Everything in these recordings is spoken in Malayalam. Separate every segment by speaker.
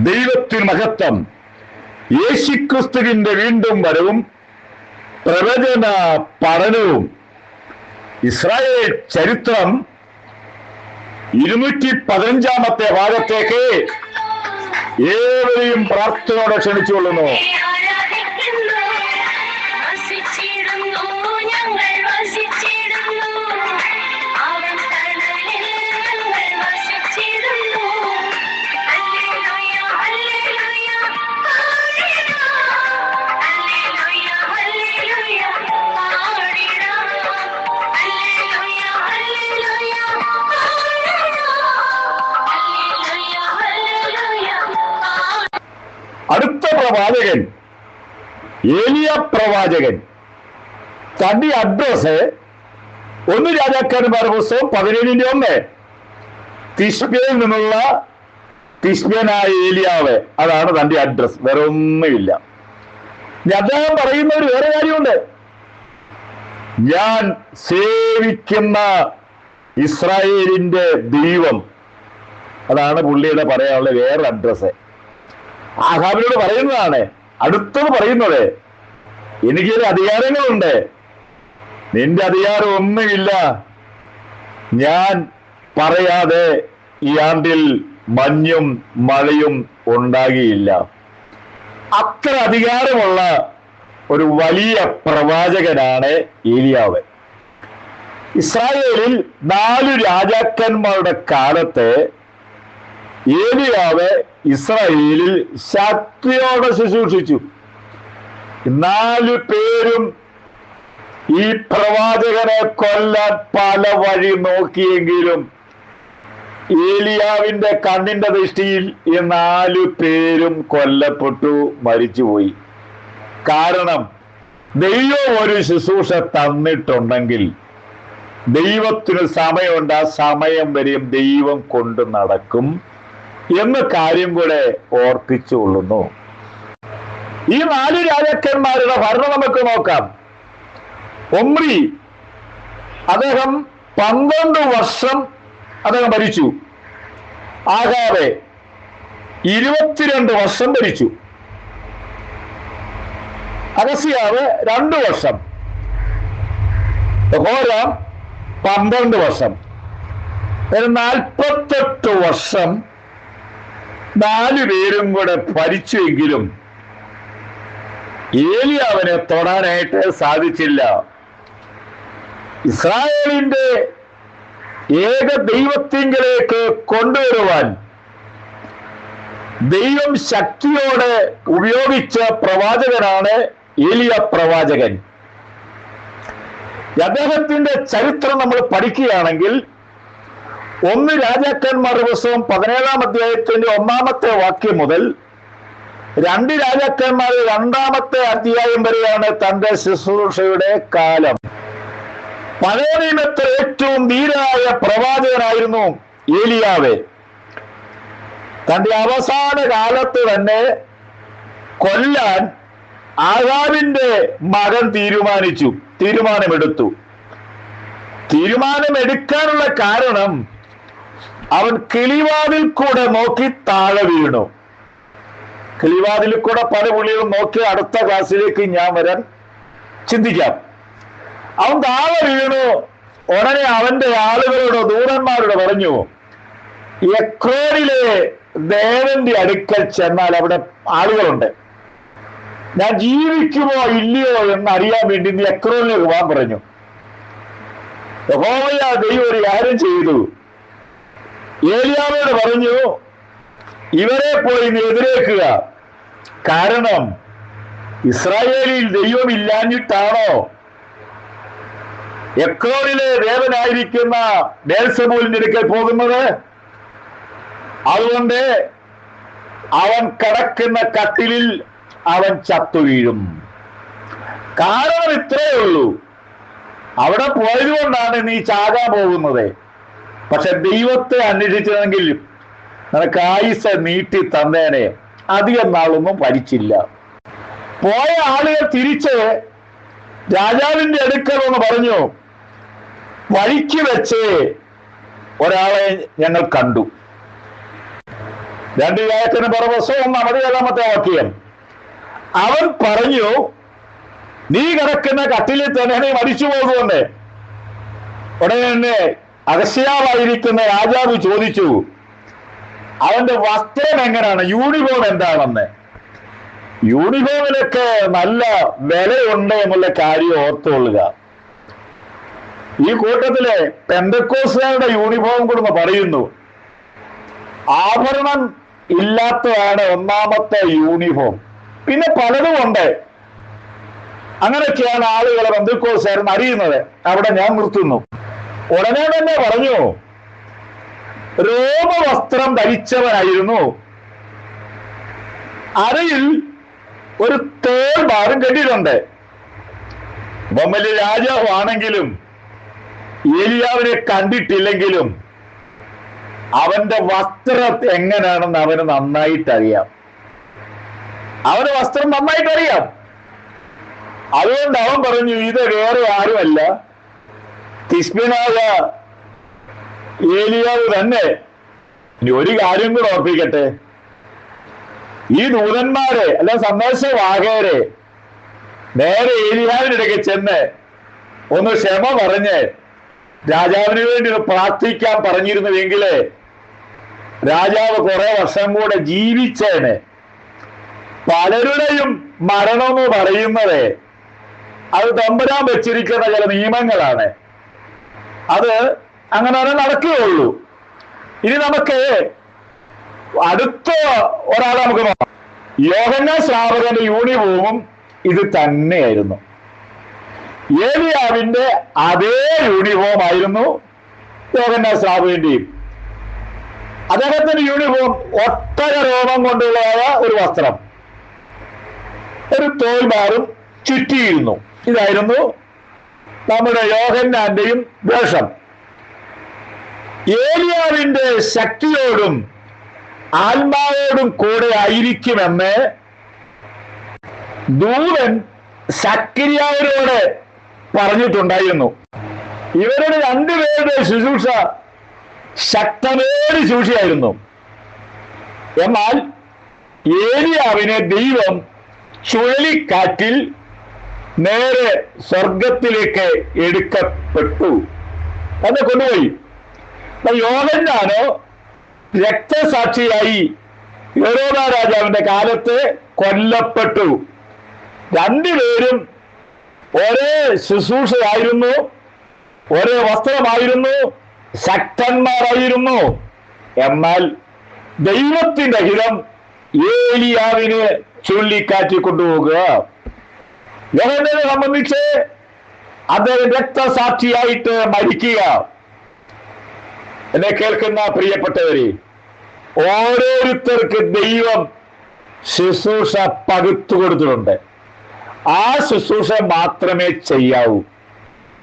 Speaker 1: ദൈവത്തിന് മഹത്വം. യേശുക്രിസ്തുവിന്റെ വീണ്ടും വരവും പ്രവചന പഠനവും ഇസ്രായേൽ ചരിത്രം 215 ഭാഗത്തേക്ക് ഏവരെയും പ്രാർത്ഥനയോടെ ക്ഷണിച്ചുകൊള്ളുന്നു. അടുത്ത പ്രവാചകൻ ഏലിയ പ്രവാചകൻ. തന്റെ അഡ്രസ് 1 രാജാക്കന്മാരുടെ പുസ്തകം 17:1. തിശ്ബിയിൽ നിന്നുള്ള തിശ്ബ്യനായ ഏലിയാവ്, അതാണ് തന്റെ അഡ്രസ്. വേറെ ഒന്നുമില്ല. അദ്ദേഹം പറയുന്ന ഒരു വേറെ കാര്യമുണ്ട്. ഞാൻ സേവിക്കുന്ന ഇസ്രായേലിന്റെ ദൈവം, അതാണ് പുള്ളിയുടെ പറയാനുള്ള വേറെ അഡ്രസ്. ആഹാബിനോട് പറയുന്നതാണ്. അടുത്തത് പറയുന്നത്, എനിക്കൊരു അധികാരങ്ങളുണ്ട്, നിന്റെ അധികാരം ഒന്നുമില്ല, ഞാൻ പറയാതെ ഈ ആണ്ടിൽ മഞ്ഞും മഴയും ഉണ്ടാകിയില്ല. അത്ര അധികാരമുള്ള ഒരു വലിയ പ്രവാചകനാണ് ഏലിയാവ്. ഇസ്രായേലിൽ 4 രാജാക്കന്മാരുടെ കാലത്ത് ഏലിയാവ് ഇസ്രായേലിൽ ശക്തിയോടെ ശുശ്രൂഷിച്ചു. 4 പേരും ഈ പ്രവാചകനെ കൊല്ലാൻ പല വഴി നോക്കിയെങ്കിലും ഏലിയാവിന്റെ കണ്ണിന്റെ ദൃഷ്ടിയിൽ ഈ 4 പേരും കൊല്ലപ്പെട്ടു, മരിച്ചുപോയി. കാരണം ദൈവം ഒരു ശുശ്രൂഷ തന്നിട്ടുണ്ടെങ്കിൽ ദൈവത്തിന് സമയമുണ്ട്, ആ സമയം വരെയും ദൈവം കൊണ്ട് നടക്കും എന്ന കാര്യം കൂടെ ഓർപ്പിച്ചുകൊള്ളുന്നു. ഈ 4 രാജാക്കന്മാരുടെ ഭരണം നമുക്ക് നോക്കാം. ഒമ്രി, അദ്ദേഹം 12 വർഷം അദ്ദേഹം ഭരിച്ചു. ആഹാബ് 22 വർഷം ഭരിച്ചു. അഹസ്യാവ് 2 വർഷം. യഹോരാം 12 വർഷം. 48 വർഷം 4 പേരും കൂടെ ഭരിച്ചുവെങ്കിലും ഏലിയാവിനെ തൊടാനായിട്ട് സാധിച്ചില്ല. ഇസ്രായേലിന്റെ ഏക ദൈവത്തിങ്കിലേക്ക് കൊണ്ടുവരുവാൻ ദൈവം ശക്തിയോടെ ഉപയോഗിച്ച പ്രവാചകനാണ് ഏലിയ പ്രവാചകൻ. അദ്ദേഹത്തിന്റെ ചരിത്രം നമ്മൾ പഠിക്കുകയാണെങ്കിൽ 1 രാജാക്കന്മാരുടെ പുസ്തകം 17-ാം അധ്യായത്തിന്റെ 1-ാമത്തെ വാക്യം മുതൽ 2 രാജാക്കന്മാരുടെ 2-ാമത്തെ അധ്യായം വരെയാണ് തന്റെ ശുശ്രൂഷയുടെ കാലം. പഴയ നിയമത്തിൽ ഏറ്റവും ധീരനായ പ്രവാചകനായിരുന്നു ഏലിയാവ്. തന്റെ അവസാന കാലത്ത് തന്നെ കൊല്ലാൻ ആഹാബിന്റെ മകൻ തീരുമാനമെടുത്തു. തീരുമാനമെടുക്കാനുള്ള കാരണം അവൻ കിളിവാതിൽ കൂടെ നോക്കി താഴെ വീണു. കിളിവാതിൽ കൂടെ പല പുള്ളികളും നോക്കി അടുത്ത ക്ലാസ്സിലേക്ക് ഞാൻ വരാൻ ചിന്തിക്കാം. അവൻ താഴെ വീണു. ഉടനെ അവന്റെ ആളുകളോട്, ദൂതന്മാരോട് പറഞ്ഞു, എക്രോനിലെ ദേവന്റെ അടുക്കൽ ചെന്നാൽ അവിടെ ആളുകളുണ്ട്, ഞാൻ ജീവിക്കുമോ ഇല്ലയോ എന്ന് അറിയാൻ വേണ്ടി നീ എക്രോനിലേക്ക് പോകാൻ പറഞ്ഞു. യഹോവ ദൈവം ഒരു കാര്യം ചെയ്തു. ഏലിയാവോട് പറഞ്ഞു, ഇവരെ പോയി നീ എതിരേക്കുക. കാരണം ഇസ്രായേലിൽ ദൈവം ഇല്ലാഞ്ഞിട്ടാണോ എക്രോനിലെ ദേവനായിരിക്കുന്ന ബേൽസെബൂലിന്റെ അടുക്കൽ പോകുന്നത്? അതുകൊണ്ട് അവൻ കിടക്കുന്ന കട്ടിലിൽ അവൻ ചത്തു വീഴും. കാരണം ഇത്രയേ ഉള്ളൂ, അവിടെ പോയതുകൊണ്ടാണ് നീ ചാകാൻ പോകുന്നത്. പക്ഷെ ദൈവത്തെ അന്വേഷിച്ചതെങ്കിൽ നിനക്ക് ആയുസ് നീട്ടി തന്നേനെ. അധികം നാളൊന്നും ഭരിച്ചില്ല. പോയ ആളുകൾ തിരിച്ച് രാജാവിന്റെ അടുക്കൽ ഒന്ന് പറഞ്ഞു, വഴിക്ക് വെച്ച് ഒരാളെ ഞങ്ങൾ കണ്ടു. 2 യാക്കോബിന് 1:1 വാക്യം. അവൻ പറഞ്ഞു, നീ കിടക്കുന്ന കട്ടിലിൽ തന്നെ നീ മരിച്ചു പോകുന്നുണ്ട്. ഉടനെ തന്നെ അഗസ്യാവായിരിക്കുന്ന രാജാവ് ചോദിച്ചു, അവന്റെ വസ്ത്രം എങ്ങനെയാണ്, യൂണിഫോം എന്താണെന്ന്. യൂണിഫോമിലൊക്കെ നല്ല വിലയുണ്ട് എന്നുള്ള കാര്യം ഓർത്തുകൊള്ളുക. ഈ കൂട്ടത്തിലെ പെന്തക്കോസ്തുകാരുടെ യൂണിഫോം കൂടെ പറയുന്നു, ആഭരണം ഇല്ലാത്തതാണ് ഒന്നാമത്തെ യൂണിഫോം. പിന്നെ പലതും ഉണ്ട്. അങ്ങനെയൊക്കെയാണ് ആളുകളെ പെന്തക്കോസ്തുകാരെന്ന് അറിയുന്നത്. അവിടെ ഞാൻ നിർത്തുന്നു. ഉടനെ തന്നെ പറഞ്ഞു, രോമവസ്ത്രം ധരിച്ചവനായിരുന്നു, അരയിൽ ഒരു തോൾഭാരം കെട്ടിയിട്ടുണ്ട്. ഇപ്പം വലിയ രാജാവാണെങ്കിലും ഏലിയാവിനെ കണ്ടിട്ടില്ലെങ്കിലും അവന്റെ വസ്ത്രം എങ്ങനെയാണെന്ന് അവന് നന്നായിട്ടറിയാം. അവന് വസ്ത്രം നന്നായിട്ടറിയാം. അതുകൊണ്ട് അവൻ പറഞ്ഞു, ഇത് വേറെ ആരുമല്ല, തിശ്ബിനായ ഏലിയാവ് തന്നെ. ഇനി ഒരു കാര്യം കൂടെ ഓർപ്പിക്കട്ടെ, ഈ ദൂതന്മാരെ അല്ല സന്ദേശവാഹകരെ നേരെ ഏലിയാവിനിടയ്ക്ക് ചെന്ന് ഒന്ന് ക്ഷമ പറഞ്ഞ് രാജാവിന് വേണ്ടി പ്രാർത്ഥിക്കാൻ പറഞ്ഞിരുന്നുവെങ്കിൽ രാജാവ് കുറെ വർഷം കൂടെ ജീവിച്ചേനെ. പലരുടെയും മരണം എന്ന് പറയുന്നത് അത് തമ്പുരാൻ വെച്ചിരിക്കുന്ന ചില നിയമങ്ങളാണ്. അത് അങ്ങനെ നടക്കുകയുള്ളൂ. ഇനി നമുക്ക് അടുത്ത ഒരാളെ നമുക്ക് നോക്കാം. യോഹന്നാൻ ശ്രാവകന്റെ യൂണിഫോമും ഇത് തന്നെയായിരുന്നു. ഏലിയാവിന്റെ അതേ യൂണിഫോം ആയിരുന്നു യോഹന്നാൻ ശ്രാവകന്റെയും. അദ്ദേഹത്തിന്റെ യൂണിഫോം ഒട്ടക രോമം കൊണ്ടുള്ളതായ ഒരു വസ്ത്രം, ഒരു തോൽബാറും ചുറ്റിയിരുന്നു. ഇതായിരുന്നു നമ്മുടെ യോഹന്നാന്റെയും വേഷം. ഏലിയാവിന്റെ ശക്തിയോടും ആത്മാവോടും കൂടെ ആയിരിക്കുമെന്ന് ദൂതൻ സക്കരിയാവിനോട് പറഞ്ഞിട്ടുണ്ടായിരുന്നു. ഇവരുടെ 2 പേരുടെ ശുശ്രൂഷ ശക്തമേറിയ ശുശ്രൂഷയായിരുന്നു. എന്നാൽ ഏലിയാവിനെ ദൈവം ചുഴലിക്കാറ്റിൽ നേരെ സ്വർഗത്തിലേക്ക് എടുക്കപ്പെട്ടു, അത് കൊണ്ടുപോയി. യോഹന്നാനോ രക്തസാക്ഷിയായി ഹെരോദ രാജാവിന്റെ കാലത്ത് കൊല്ലപ്പെട്ടു. 2 പേരും ഒരേ ശുശ്രൂഷയായിരുന്നു, ഒരേ വസ്ത്രമായിരുന്നു, ശക്തന്മാരായിരുന്നു. എന്നാൽ ദൈവത്തിന്റെ ഹിതം ഏലിയാവിനെ ചുഴലിക്കാറ്റി കൊണ്ടുപോകുക. യോഹന്നാനെ സംബന്ധിച്ച് അദ്ദേഹം രക്തസാക്ഷിയായിട്ട് മരിക്കുക. എന്നെ കേൾക്കുന്ന പ്രിയപ്പെട്ടവരെ, ഓരോരുത്തർക്ക് ദൈവം ശുശ്രൂഷ പകുത്തു കൊടുത്തിട്ടുണ്ട്. ആ ശുശ്രൂഷ മാത്രമേ ചെയ്യാവൂ.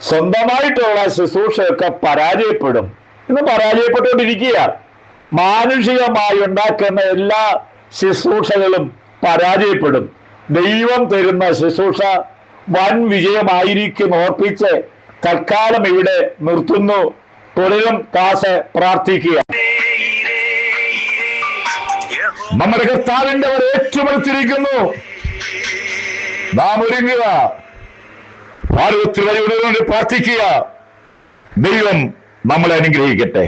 Speaker 1: സ്വന്തമായിട്ടുള്ള ശുശ്രൂഷയൊക്കെ പരാജയപ്പെടും. ഇന്ന് പരാജയപ്പെട്ടുകൊണ്ടിരിക്കുക. മാനുഷികമായി ഉണ്ടാക്കുന്ന എല്ലാ ശുശ്രൂഷകളും പരാജയപ്പെടും. ദൈവം തരുന്ന ശുശ്രൂഷ വൻ വിജയമായിരിക്കും ഓർപ്പിച്ച് തൽക്കാലം ഇവിടെ നിർത്തുന്നു. തുടരും ക്ലാസ് പ്രാർത്ഥിക്കുക. നമ്മുടെ കർത്താവിന്റെ അവർ ഏറ്റുപടുത്തിരിക്കുന്നു. നാം ഒരുങ്ങുക, ഭാരതത്തിൽ വേണ്ടി പ്രാർത്ഥിക്കുക. ദൈവം നമ്മളെ അനുഗ്രഹിക്കട്ടെ.